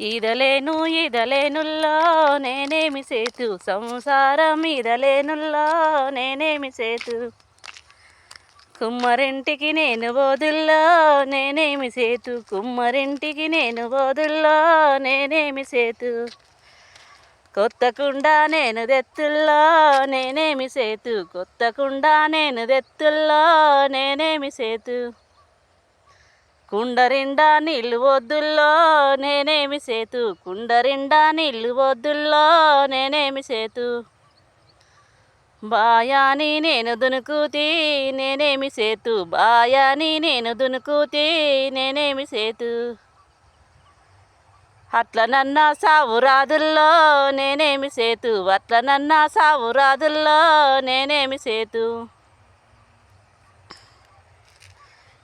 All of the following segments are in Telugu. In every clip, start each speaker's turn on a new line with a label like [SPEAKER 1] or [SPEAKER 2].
[SPEAKER 1] ఈదలేను ఈదలేనుల్లో నేనేమి సేతు, సంసారం ఈదలేనుల్లో నేనేమి సేతు. కుమ్మరింటికి నేను బోదుల్లో నేనేమి సేతు, కుమ్మరింటికి నేను బోదుల్లో నేనేమి సేతు. కొత్త కుండ నేను దెత్తుల్లో నేనేమి సేతు, కొత్త కుండ నేను దెత్తుల్లో నేనేమి సేతు. కుండరిండా నీళ్ళు వద్దుల్లో నేనేమి సేతు, కుండరిండా నీళ్ళు వద్దుల్లో నేనేమి సేతు. బాయాని నేను దునుకుతీ నేనేమి సేతు, బాయాని నేను దునుకుతీ నేనేమి సేతు. అట్ల నన్న సావు రాదుల్లో నేనేమి సేతు, అట్ల నన్న సావు రాదుల్లో నేనేమి సేతు.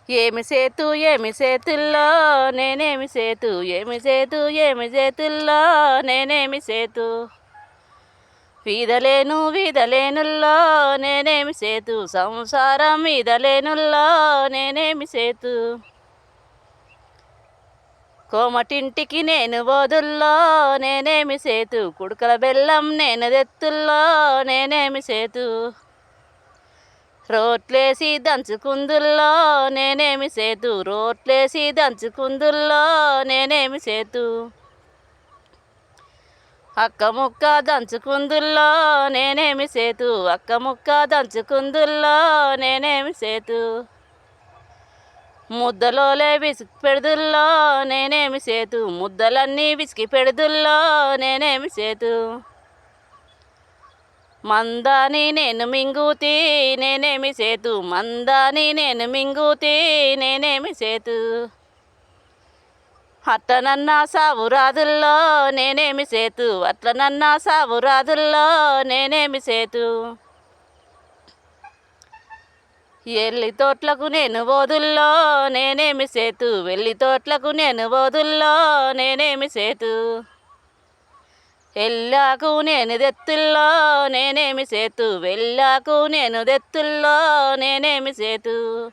[SPEAKER 1] ఏమి సేతు ఏమి సేతుల్లో నేనేమి సేతు, ఏమి సేతు ఏమి సేతుల్లో నేనేమి సేతు. వీదలేను వీదలేనుల్లో నేనేమి సేతు, సంసారం వీదలేనుల్లో నేనేమి సేతు. కోమటింటికి నేను బోదుల్లో నేనేమి సేతు, కుడుకల బెల్లం నేను దెత్తుల్లో నేనేమి సేతు. రోట్లేసి దంచుకుందుల్లో నేనేమి సేతు, రోట్లేసి దంచుకుందుల్లో నేనేమి సేతు. అక్క ముక్క దంచుకుందుల్లో నేనేమి సేతు, అక్క ముక్క దంచుకుందుల్లో నేనేమి సేతు. ముద్దలోలే విసికి పెడుదుల్లో నేనేమి సేతు, ముద్దలన్నీ విసికి పెడుదుల్లో నేనేమి సేతు. మందాని నేను మింగుతీ నేనేమి సేతు, మందాని నేను మింగుతీ నేనేమి సేతు. అట్ల నన్న సావు రాదుల్లో నేనేమి సేతు, అట్ల నన్న సావు రాదుల్లో నేనేమి సేతు. ఎల్లి తోట్లకు నేను బోదుల్లో నేనేమి సేతు, వెళ్ళి తోట్లకు నేను బోదుల్లో నేనేమి సేతు. ఎల్లాకు నేను దెత్తుల్లో నేనేమి సేతు, వెళ్ళాకు నేను దెత్తుల్లో నేనేమి సేతు.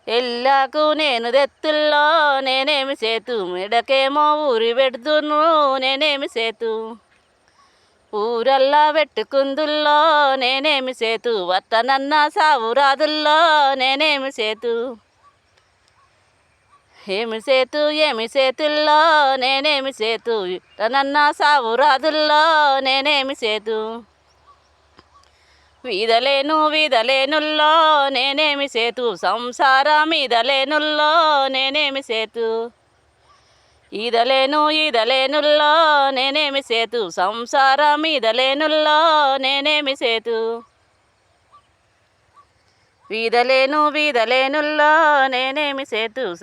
[SPEAKER 1] ఎల్లాకు నేను దెత్తుల్లో నేనేమి సేతు, మెడకేమో ఊరి పెడుతును నేనేమి సేతు. ఊరల్లా పెట్టుకుందుల్లో నేనేమి సేతు, వట్టనన్న సావు రాదుల్లో నేనేమి సేతు. ఏమి సేతు ఏమి సేతుల్లో నేనేమి సేతు, ఇట్టనన్న సావు రాదుల్లో నేనేమి సేతు. వీదలేను వీదలేనుల్లో నేనేమి సేతు, సంసారం ఈదలేనుల్లో నేనేమి సేతు. ఈదలేను ఈదలేనుల్లో నేనేమి సేతు, సంసారం ఈదలేనుల్లో నేనేమి సేతు. వీదలేను వీదలేనుల్లో నేనేమి సేతు.